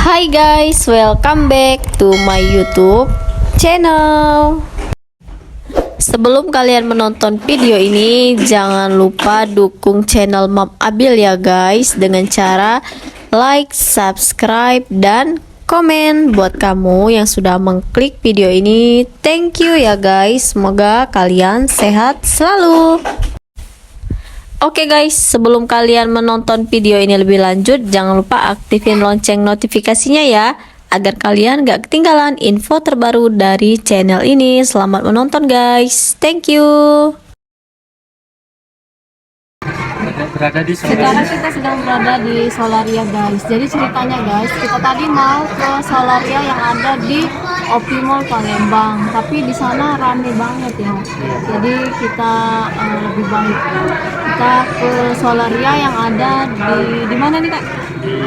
Hai guys, welcome back to my YouTube channel. Sebelum kalian menonton video ini, jangan lupa dukung channel Mam Abil ya guys, dengan cara like, subscribe, dan komen. Buat kamu yang sudah mengklik video ini, thank you ya guys. Semoga kalian sehat selalu. Oke guys, sebelum kalian menonton video ini lebih lanjut, jangan lupa aktifin lonceng notifikasinya ya, agar kalian gak ketinggalan info terbaru dari channel ini. Selamat menonton guys, thank you. Sekarang kita sedang berada di Solaria guys. Jadi ceritanya guys, kita tadi mau ke Solaria yang ada di Opi Mall Palembang, tapi di sana rame banget ya. Jadi kita lebih baik kita ke Solaria yang ada di mana nih kak? Di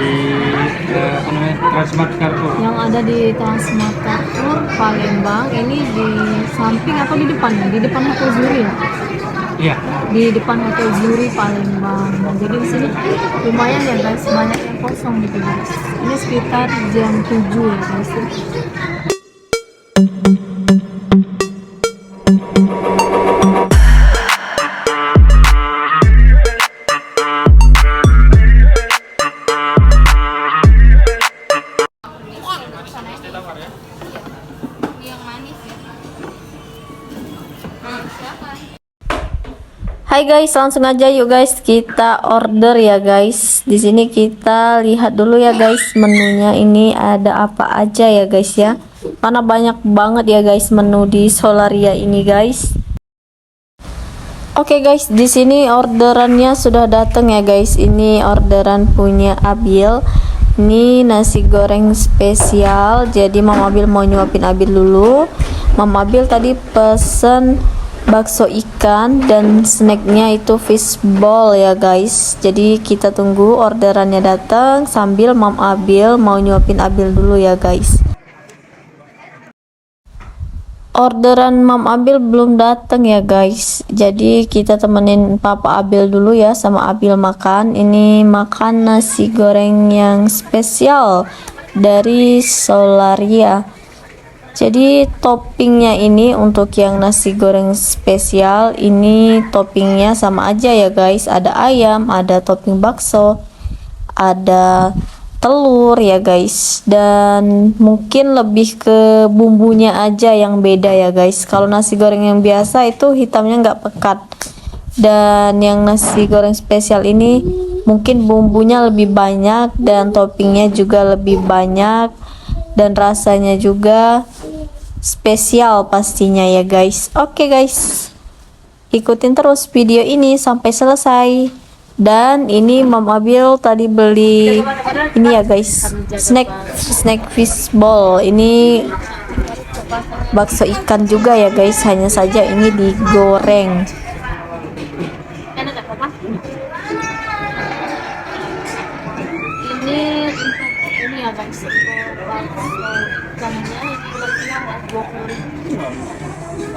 Transmart Carrefour. Yang ada di Transmart Carrefour Palembang. Ini di samping atau di depan? Di depan Hotel Zuri ya? Iya. Di depan Hotel Zuri Palembang. Nah, jadi di sini lumayan ya guys, banyak yang kosong gitu guys. Ini sekitar jam 7 ya guys. Hai guys, langsung aja yuk guys, kita order ya guys. Di sini kita lihat dulu ya guys menunya, ini ada apa aja ya guys ya. Karena banyak banget ya guys menu di Solaria ini guys. Oke guys, di sini orderannya sudah datang ya guys. Ini orderan punya Abil. Ini nasi goreng spesial. Jadi Mam Abil mau nyuapin Abil dulu. Mam Abil tadi pesen bakso ikan dan snacknya itu fishball ya guys. Jadi kita tunggu orderannya datang sambil Mam Abil mau nyuapin Abil dulu ya guys. Orderan Mam Abil belum datang ya guys. Jadi kita temenin Papa Abil dulu ya, sama Abil makan. Ini makan nasi goreng yang spesial dari Solaria. Jadi toppingnya ini untuk yang nasi goreng spesial ini toppingnya sama aja ya guys. Ada ayam, ada topping bakso, ada telur ya guys, dan mungkin lebih ke bumbunya aja yang beda ya guys. Kalau nasi goreng yang biasa itu hitamnya nggak pekat, dan yang nasi goreng spesial ini mungkin bumbunya lebih banyak dan toppingnya juga lebih banyak, dan rasanya juga spesial pastinya ya guys. Oke guys, ikutin terus video ini sampai selesai. Dan ini Mam Abil tadi beli ini ya guys, snack fishball. Ini bakso ikan juga ya guys, hanya saja ini digoreng. Ini ya guys, ikannya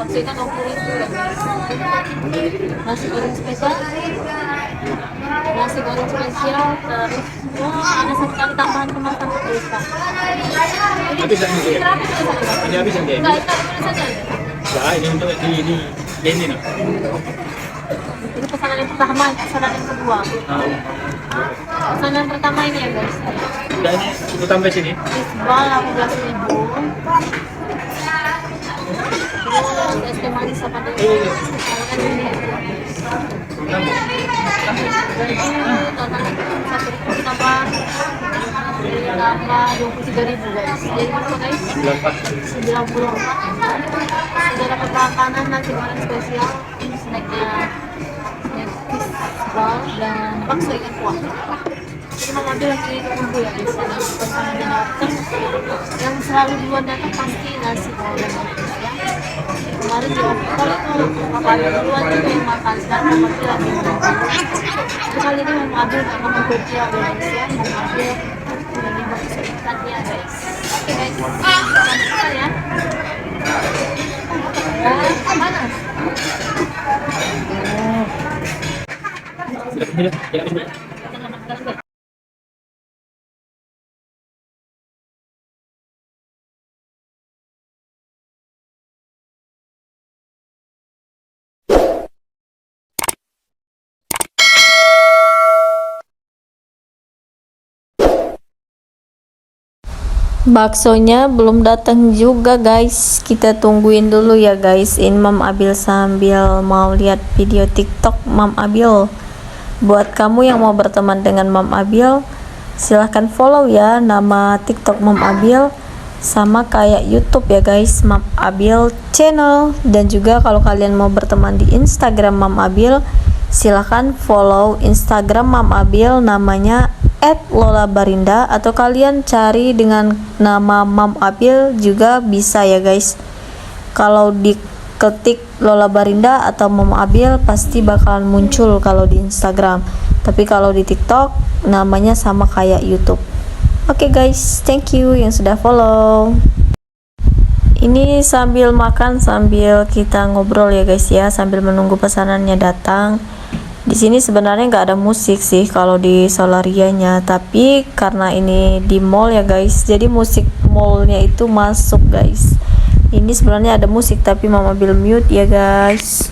bakso ikan 20.000 ya guys. Nasi goreng spesial, terus ada satu kali tambahan kemasan pulsa. Habis lagi. Ini habis lagi. Enggak, itu saja. Nah, ini untuk di ini no. Ini pesanan yang pertama, pesanan yang kedua. Pesanan pertama ini ya guys. Dan itu tambah sini. Fishball 18.000. Terus es teh manis apa dulu? Tambah 23.000 guys. Jadi berapa guys? 94. Sudah dapat makanan nasi goreng spesial, snacknya snack fishball dan bakso ikan kuah. Jadi Mam Abil lagi tunggu ya guys, pesanannya datang. Yang selalu duluan datang pasti nasi goreng ya. Kemarin di Opikol itu Papa Abil duluan juga yang makan, sekarang Mam Abil lagi makan. Kali ini Mam Abil nggak mau kerja ya guys ya. Mam Abil lagi bakso ikannya guys. Oke guys, kita ya. Panas. Ya, Baksonya belum datang juga guys. Kita tungguin dulu ya guys. Ini Mam Abil sambil mau lihat video TikTok Mam Abil. Buat kamu yang mau berteman dengan Mam Abil, silahkan follow ya nama TikTok Mam Abil, sama kayak YouTube ya guys, Mam Abil channel. Dan juga kalau kalian mau berteman di Instagram Mam Abil, silahkan follow Instagram Mam Abil, namanya @lolabarinda, atau kalian cari dengan nama Mam Abil juga bisa ya guys. Kalau diketik Lola Barinda atau Mam Abil pasti bakalan muncul kalau di Instagram, tapi kalau di TikTok namanya sama kayak YouTube. Oke guys, thank you yang sudah follow. Ini sambil makan sambil kita ngobrol ya guys ya, sambil menunggu pesanannya datang. Di sini sebenarnya nggak ada musik sih kalau di Solarianya, tapi karena ini di mall ya guys, jadi musik mallnya itu masuk guys. Ini sebenarnya ada musik tapi Mama Bill mute ya guys.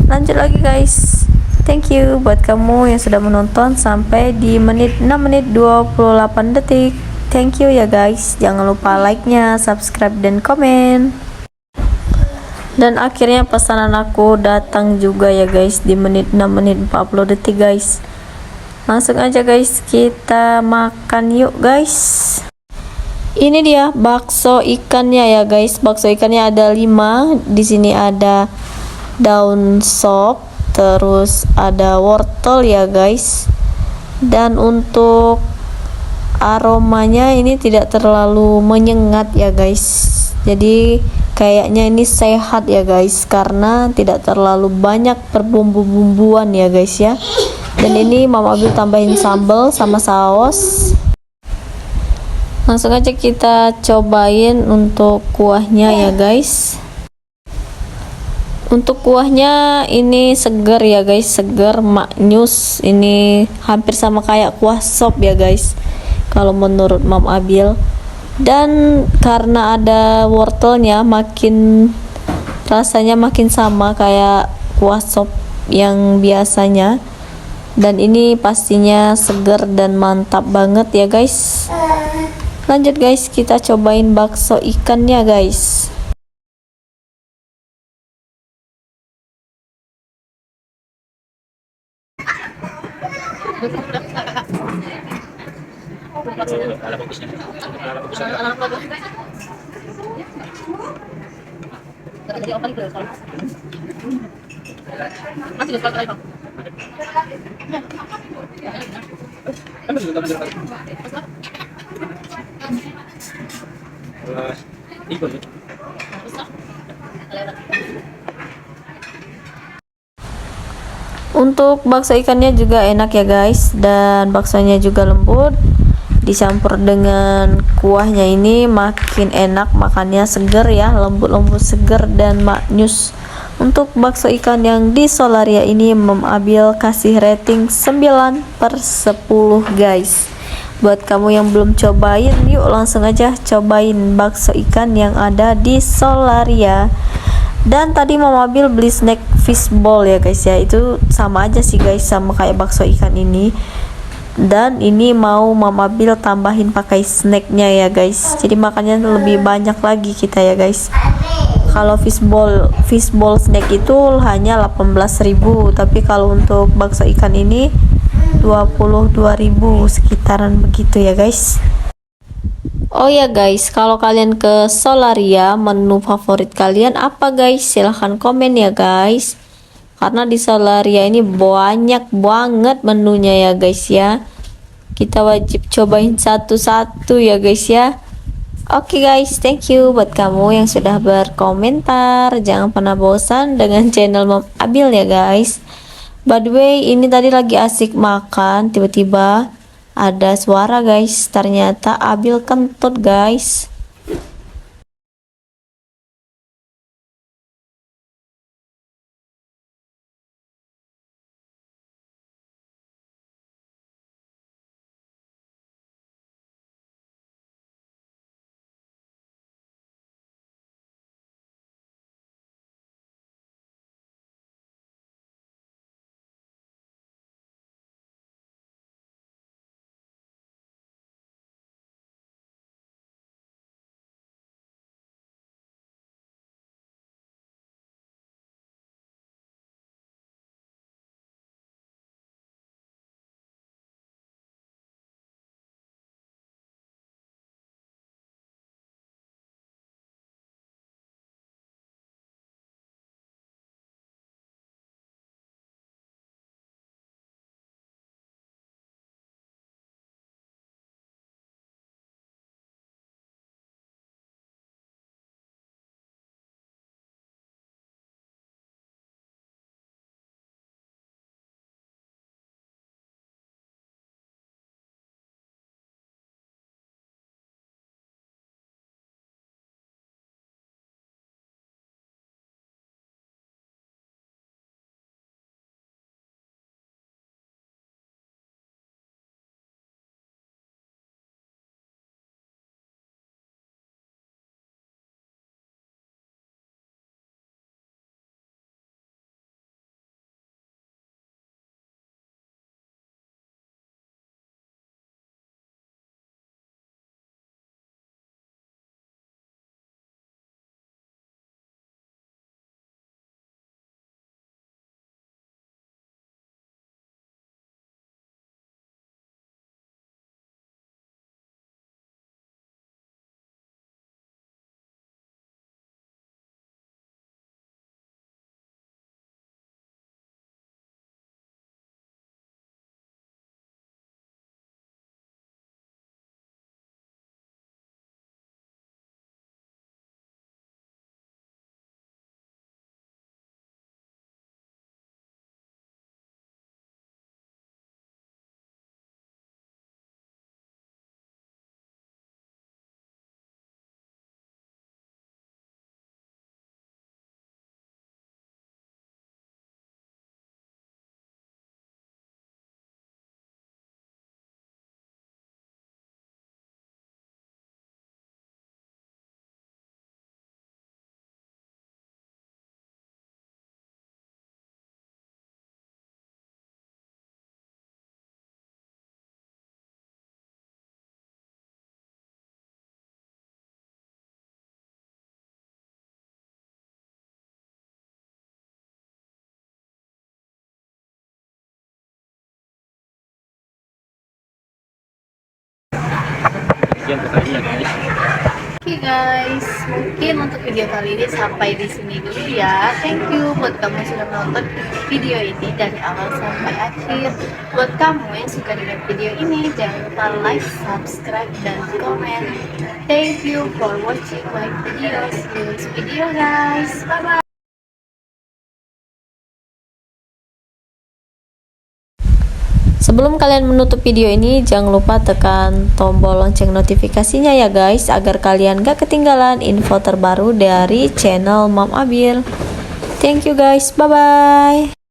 Lanjut lagi guys. Thank you buat kamu yang sudah menonton sampai di 6 menit 28 detik. Thank you ya guys. Jangan lupa like-nya, subscribe dan komen. Dan akhirnya pesanan aku datang juga ya guys di 6 menit 40 detik guys. Langsung aja guys, kita makan yuk guys. Ini dia bakso ikannya ya guys. Bakso ikannya ada 5. Di sini ada daun sop, terus ada wortel ya guys. Dan untuk aromanya ini tidak terlalu menyengat ya guys. Jadi kayaknya ini sehat ya guys, karena tidak terlalu banyak berbumbu-bumbuan ya guys ya. Dan ini Mama Abil tambahin sambal sama saus. Langsung aja kita cobain untuk kuahnya ya guys. Untuk kuahnya ini seger ya guys, seger maknyus. Ini hampir sama kayak kuah sop ya guys kalau menurut Mam Abil. Dan karena ada wortelnya, makin rasanya makin sama kayak kuah sop yang biasanya. Dan ini pastinya seger dan mantap banget ya guys. Lanjut guys, kita cobain bakso ikannya guys. Untuk bakso ikannya juga enak ya guys, dan baksonya juga lembut. Dicampur dengan kuahnya ini makin enak, makannya seger ya, lembut-lembut seger dan maknyus. Untuk bakso ikan yang di Solaria ini Mam Abil kasih rating 9/10 guys. Buat kamu yang belum cobain, yuk langsung aja cobain bakso ikan yang ada di Solaria. Dan tadi Mama Abil beli snack fishball ya guys ya, itu sama aja sih guys sama kayak bakso ikan ini. Dan ini mau Mama Abil tambahin pakai snacknya ya guys, jadi makannya lebih banyak lagi kita ya guys. Kalau fishball snack itu hanya 18.000, tapi kalau untuk bakso ikan ini 22.000 sekitaran begitu ya guys. Oh ya guys, kalau kalian ke Solaria, menu favorit kalian apa guys? Silahkan komen ya guys. Karena di Solaria ini banyak banget menunya ya guys ya. Kita wajib cobain satu-satu ya guys ya. Oke guys, thank you buat kamu yang sudah berkomentar. Jangan pernah bosan dengan channel Mam Abil ya guys. By the way, ini tadi lagi asik makan, tiba-tiba ada suara guys. Ternyata Abil kentut guys. sekian pertanyaan guys. Oke guys, mungkin untuk video kali ini sampai di sini dulu ya. Thank you buat kamu yang sudah menonton video ini dari awal sampai akhir. Buat kamu yang suka dengan video ini, jangan lupa like, subscribe, dan komen. Thank you for watching my videos. See you next video guys. Bye bye. Sebelum kalian menutup video ini, jangan lupa tekan tombol lonceng notifikasinya ya guys, agar kalian gak ketinggalan info terbaru dari channel Mam Abil. Thank you guys, bye bye.